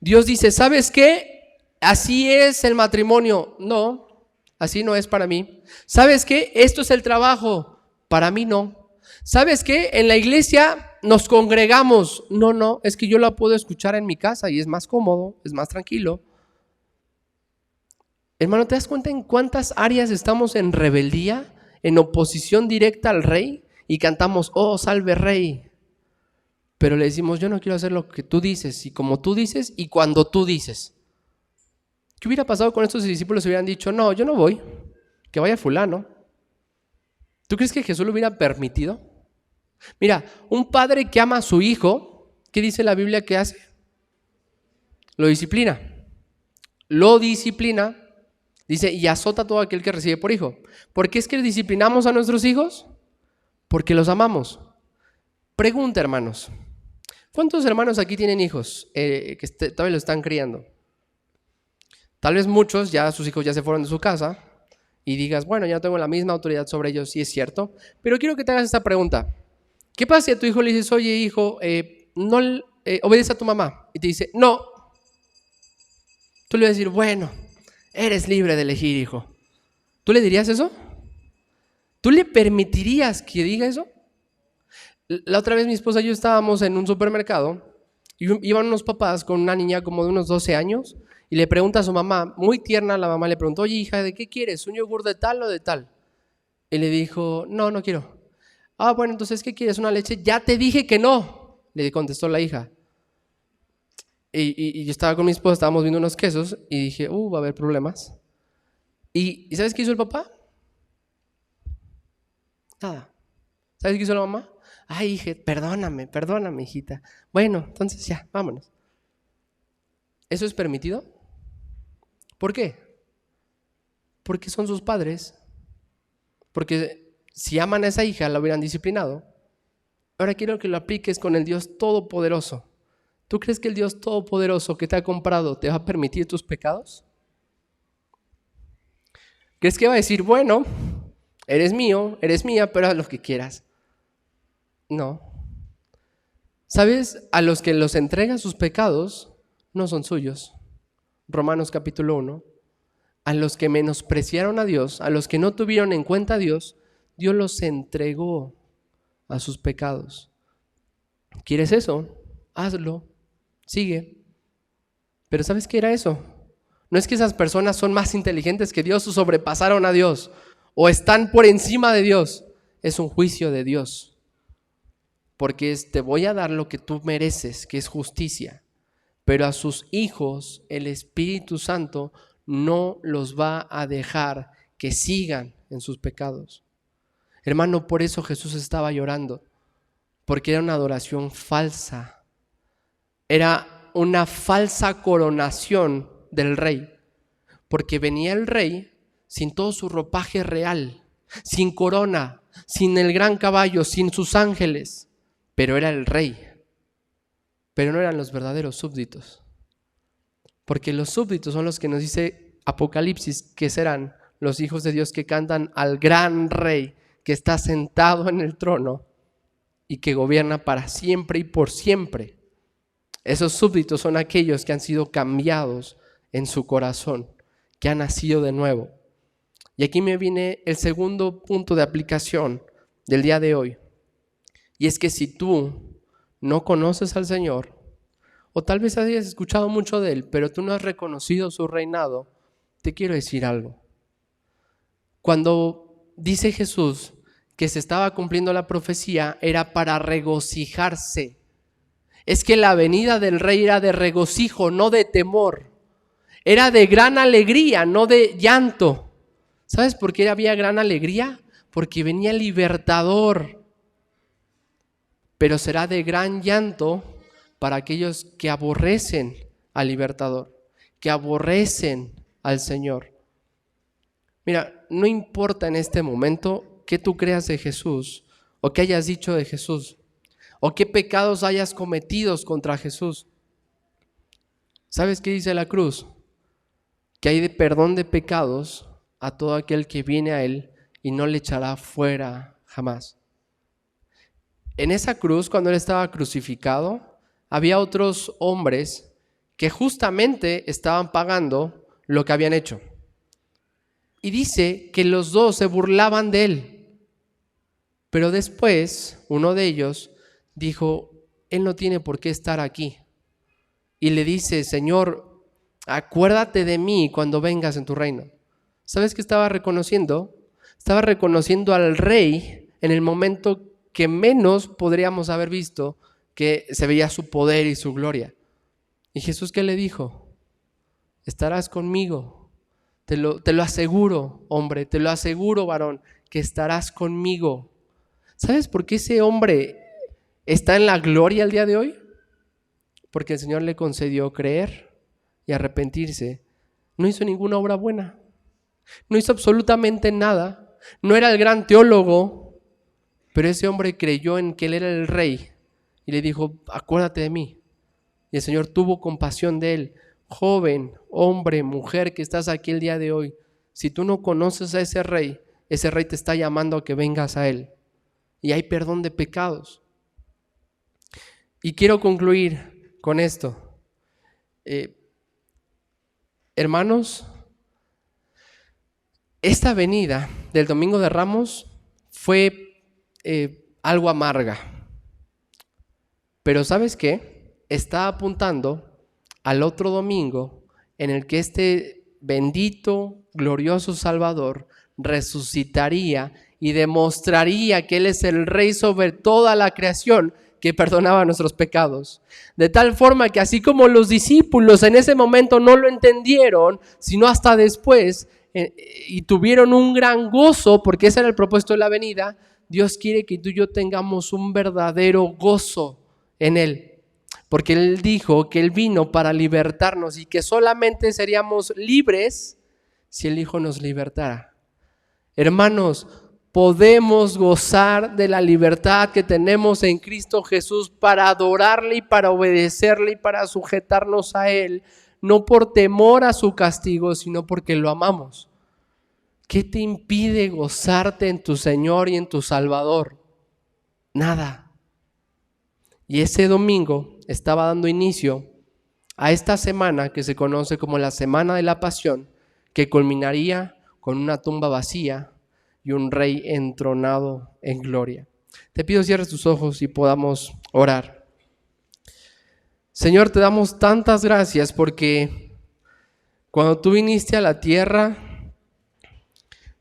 Dios dice, ¿sabes qué? Así es el matrimonio. No, así no es para mí. ¿Sabes qué? Esto es el trabajo. Para mí no. ¿Sabes qué? En la iglesia nos congregamos. No, es que yo la puedo escuchar en mi casa y es más cómodo, es más tranquilo. Hermano, ¿te das cuenta en cuántas áreas estamos en rebeldía, en oposición directa al Rey? Y cantamos, oh, salve Rey. Pero le decimos, yo no quiero hacer lo que tú dices y como tú dices y cuando tú dices. ¿Qué hubiera pasado con estos discípulos si hubieran dicho, no, yo no voy? que vaya fulano. ¿Tú crees que Jesús lo hubiera permitido? Mira, un padre que ama a su hijo, ¿qué dice la Biblia que hace? Lo disciplina. Lo disciplina, dice, y azota a todo aquel que recibe por hijo. ¿Por qué es que disciplinamos a nuestros hijos? Porque los amamos. Pregunta, hermanos. ¿Cuántos hermanos aquí tienen hijos que todavía lo están criando? Tal vez muchos, ya sus hijos ya se fueron de su casa y digas, bueno, ya no tengo la misma autoridad sobre ellos, sí es cierto. Pero quiero que te hagas esta pregunta. ¿Qué pasa si a tu hijo le dices, oye hijo, no obedece a tu mamá? Y te dice, no. Tú le vas a decir, bueno, eres libre de elegir, hijo. ¿Tú le dirías eso? ¿Tú le permitirías que diga eso? La otra vez mi esposa y yo estábamos en un supermercado y iban unos papás con una niña como de unos 12 años y le pregunta a su mamá, muy tierna, la mamá le preguntó, oye hija, ¿de qué quieres? ¿Un yogur de tal o de tal? Y le dijo, no, no quiero. Ah, bueno, entonces, ¿qué quieres? ¿Una leche? Ya te dije que no, le contestó la hija. Y yo estaba con mi esposa, estábamos viendo unos quesos y dije, va a haber problemas. ¿Y sabes qué hizo el papá? Nada. ¿Sabes qué hizo la mamá? Ay, hija, perdóname, hijita. Bueno, entonces ya, vámonos. ¿Eso es permitido? ¿Por qué? Porque son sus padres. Porque si aman a esa hija, la hubieran disciplinado. Ahora quiero que lo apliques con el Dios Todopoderoso. ¿Tú crees que el Dios Todopoderoso que te ha comprado te va a permitir tus pecados? ¿Crees que va a decir, bueno, eres mío, eres mía, pero haz lo que quieras? No. ¿Sabes? A los que los entrega sus pecados no son suyos. Romanos capítulo 1. A los que menospreciaron a Dios, a los que no tuvieron en cuenta a Dios, Dios los entregó a sus pecados. ¿Quieres eso? Hazlo. Sigue. Pero ¿sabes qué era eso? No es que esas personas son más inteligentes que Dios o sobrepasaron a Dios o están por encima de Dios. Es un juicio de Dios. Porque te voy a dar lo que tú mereces, que es justicia. Pero a sus hijos el Espíritu Santo no los va a dejar que sigan en sus pecados. Hermano, por eso Jesús estaba llorando. Porque era una adoración falsa. Era una falsa coronación del rey. Porque venía el rey sin todo su ropaje real, sin corona, sin el gran caballo, sin sus ángeles. Pero era el rey. Pero no eran los verdaderos súbditos. Porque los súbditos son los que nos dice Apocalipsis que serán los hijos de Dios que cantan al gran rey que está sentado en el trono y que gobierna para siempre y por siempre. Esos súbditos son aquellos que han sido cambiados en su corazón, que han nacido de nuevo. Y aquí me viene el segundo punto de aplicación del día de hoy. Y es que si tú no conoces al Señor, o tal vez hayas escuchado mucho de Él, pero tú no has reconocido su reinado, te quiero decir algo. Cuando dice Jesús que se estaba cumpliendo la profecía, era para regocijarse. Es que la venida del Rey era de regocijo, no de temor. Era de gran alegría, no de llanto. ¿Sabes por qué había gran alegría? Porque venía el libertador. Pero será de gran llanto para aquellos que aborrecen al libertador, que aborrecen al Señor. Mira, no importa en este momento qué tú creas de Jesús o qué hayas dicho de Jesús o qué pecados hayas cometido contra Jesús. ¿Sabes qué dice la cruz? Que hay de perdón de pecados a todo aquel que viene a Él y no le echará fuera jamás. En esa cruz, cuando Él estaba crucificado, había otros hombres que justamente estaban pagando lo que habían hecho. Y dice que los dos se burlaban de Él. Pero después, uno de ellos dijo, Él no tiene por qué estar aquí. Y le dice, Señor, acuérdate de mí cuando vengas en tu reino. ¿Sabes qué estaba reconociendo? Estaba reconociendo al Rey en el momento que menos podríamos haber visto que se veía su poder y su gloria. ¿Y Jesús qué le dijo? Estarás conmigo Te lo aseguro, hombre, te lo aseguro, varón, que estarás conmigo. ¿Sabes por qué ese hombre está en la gloria el día de hoy? Porque el Señor le concedió creer y arrepentirse. No hizo ninguna obra buena. No hizo absolutamente nada. No era el gran teólogo, pero ese hombre creyó en que Él era el rey y le dijo, acuérdate de mí. Y el Señor tuvo compasión de él. Joven, hombre, mujer que estás aquí el día de hoy, si tú no conoces a ese rey te está llamando a que vengas a Él. Y hay perdón de pecados. Y quiero concluir con esto. Hermanos, esta venida del Domingo de Ramos fue algo amarga. Pero ¿sabes qué? Está apuntando al otro domingo en el que este bendito, glorioso Salvador resucitaría y demostraría que Él es el Rey sobre toda la creación, que perdonaba nuestros pecados. De tal forma que así como los discípulos en ese momento no lo entendieron, sino hasta después, y tuvieron un gran gozo, porque ese era el propósito de la venida, Dios quiere que tú y yo tengamos un verdadero gozo en Él. Porque Él dijo que Él vino para libertarnos y que solamente seríamos libres si el Hijo nos libertara. Hermanos, podemos gozar de la libertad que tenemos en Cristo Jesús para adorarle y para obedecerle y para sujetarnos a Él, no por temor a su castigo, sino porque lo amamos. ¿Qué te impide gozarte en tu Señor y en tu Salvador? Nada. Y ese domingo estaba dando inicio a esta semana que se conoce como la Semana de la Pasión, que culminaría con una tumba vacía y un rey entronado en gloria. Te pido cierres tus ojos y podamos orar. Señor, te damos tantas gracias porque cuando tú viniste a la tierra,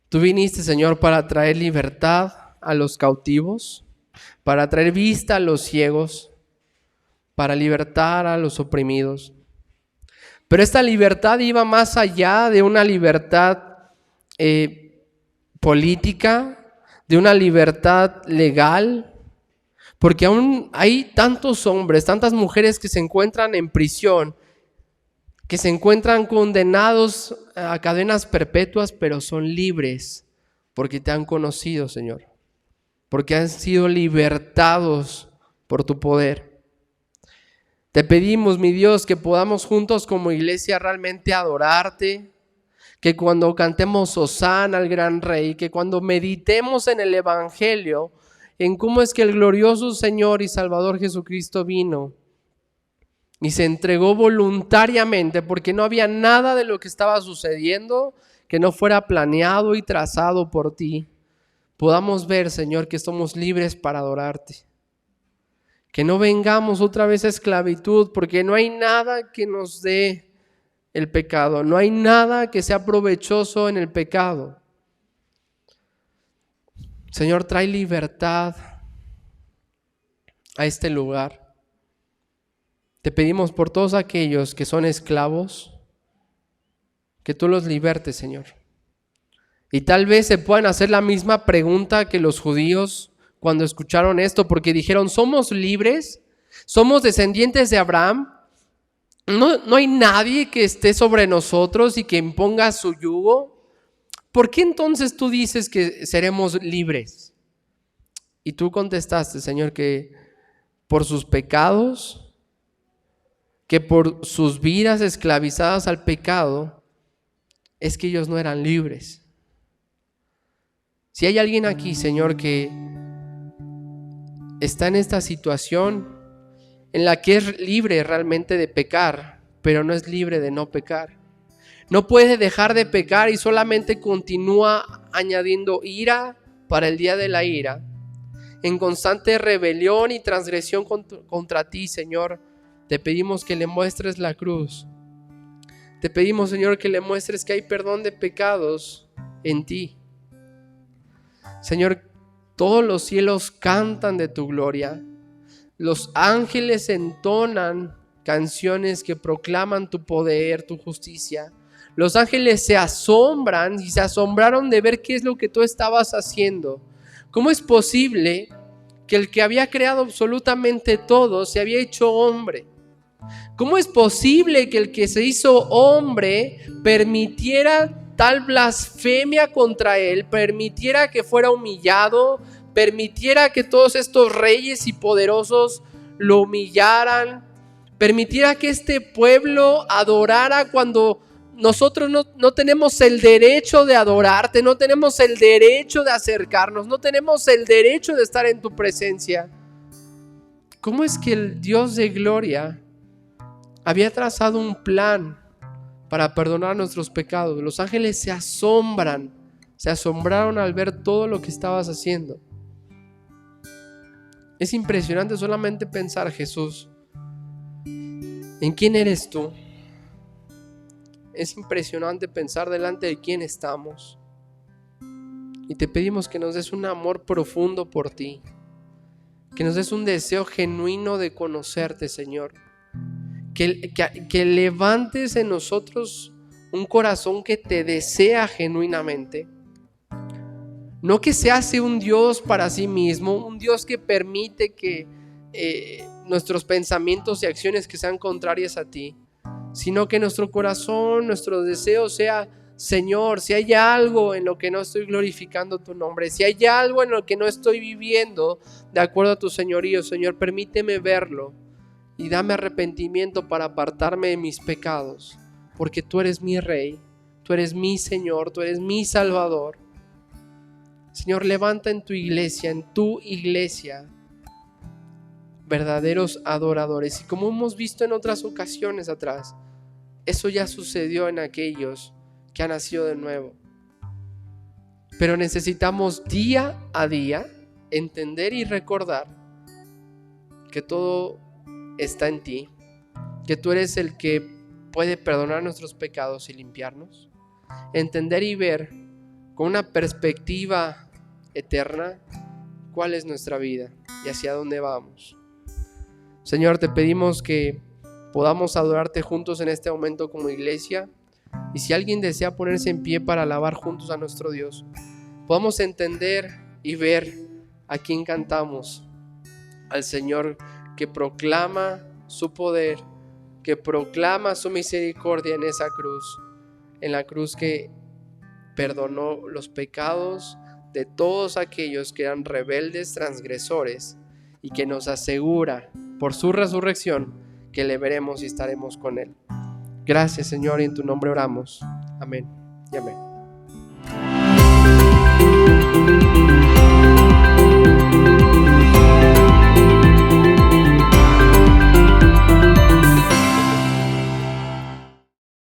tú viniste, Señor, para traer libertad a los cautivos, para traer vista a los ciegos, para libertar a los oprimidos. Pero esta libertad iba más allá de una libertad política, de una libertad legal, porque aún hay tantos hombres, tantas mujeres que se encuentran en prisión, que se encuentran condenados a cadenas perpetuas, pero son libres porque te han conocido, Señor, porque han sido libertados por tu poder. Te pedimos, mi Dios, que podamos juntos como iglesia realmente adorarte, que cuando cantemos Hosana al gran Rey, que cuando meditemos en el Evangelio, en cómo es que el glorioso Señor y Salvador Jesucristo vino y se entregó voluntariamente, porque no había nada de lo que estaba sucediendo que no fuera planeado y trazado por ti, podamos ver, Señor, que somos libres para adorarte. Que no vengamos otra vez a esclavitud, porque no hay nada que nos dé el pecado, no hay nada que sea provechoso en el pecado. Señor, trae libertad a este lugar. Te pedimos por todos aquellos que son esclavos, que tú los libertes, Señor. Y tal vez se puedan hacer la misma pregunta que los judíos cuando escucharon esto, porque dijeron, ¿somos libres? ¿Somos descendientes de Abraham? ¿No hay nadie que esté sobre nosotros y que imponga su yugo? ¿Por qué entonces tú dices que seremos libres? Y tú contestaste, Señor, que por sus pecados, que por sus vidas esclavizadas al pecado, es que ellos no eran libres. Si hay alguien aquí, Señor, que está en esta situación en la que es libre realmente de pecar, pero no es libre de no pecar. No puede dejar de pecar y solamente continúa añadiendo ira para el día de la ira, en constante rebelión y transgresión contra ti, Señor. Te pedimos que le muestres la cruz. Te pedimos, Señor, que le muestres que hay perdón de pecados en ti. Señor, todos los cielos cantan de tu gloria. Los ángeles entonan canciones que proclaman tu poder, tu justicia. Los ángeles se asombran y se asombraron de ver qué es lo que tú estabas haciendo. ¿Cómo es posible que el que había creado absolutamente todo se había hecho hombre? ¿Cómo es posible que el que se hizo hombre permitiera tal blasfemia contra él, permitiera que fuera humillado, permitiera que todos estos reyes y poderosos lo humillaran, permitiera que este pueblo adorara cuando nosotros no tenemos el derecho de adorarte, no tenemos el derecho de acercarnos, no tenemos el derecho de estar en tu presencia? ¿Cómo es que el Dios de gloria había trazado un plan para perdonar nuestros pecados? Los ángeles se asombraron al ver todo lo que estabas haciendo. Es impresionante solamente pensar, Jesús, ¿en quién eres tú? Es impresionante pensar delante de quién estamos. Y te pedimos que nos des un amor profundo por ti, que nos des un deseo genuino de conocerte, Señor. Que levantes en nosotros un corazón que te desea genuinamente. No que se hace un Dios para sí mismo, un Dios que permite que nuestros pensamientos y acciones que sean contrarias a ti, sino que nuestro corazón, nuestro deseo sea: Señor, si hay algo en lo que no estoy glorificando tu nombre, si hay algo en lo que no estoy viviendo de acuerdo a tu señorío, Señor, permíteme verlo y dame arrepentimiento para apartarme de mis pecados, porque tú eres mi Rey, tú eres mi Señor, tú eres mi Salvador. Señor, levanta en tu iglesia, verdaderos adoradores. Y como hemos visto en otras ocasiones atrás, eso ya sucedió en aquellos que han nacido de nuevo. Pero necesitamos día a día entender y recordar que todo está en ti, que tú eres el que puede perdonar nuestros pecados y limpiarnos. Entender y ver con una perspectiva eterna cuál es nuestra vida y hacia dónde vamos. Señor, te pedimos que podamos adorarte juntos en este momento como iglesia, y si alguien desea ponerse en pie para alabar juntos a nuestro Dios, podamos entender y ver a quién cantamos: al Señor que proclama su poder, que proclama su misericordia en esa cruz, en la cruz que perdonó los pecados de todos aquellos que eran rebeldes, transgresores, y que nos asegura por su resurrección que le veremos y estaremos con Él. Gracias, Señor, y en tu nombre oramos. Amén y amén.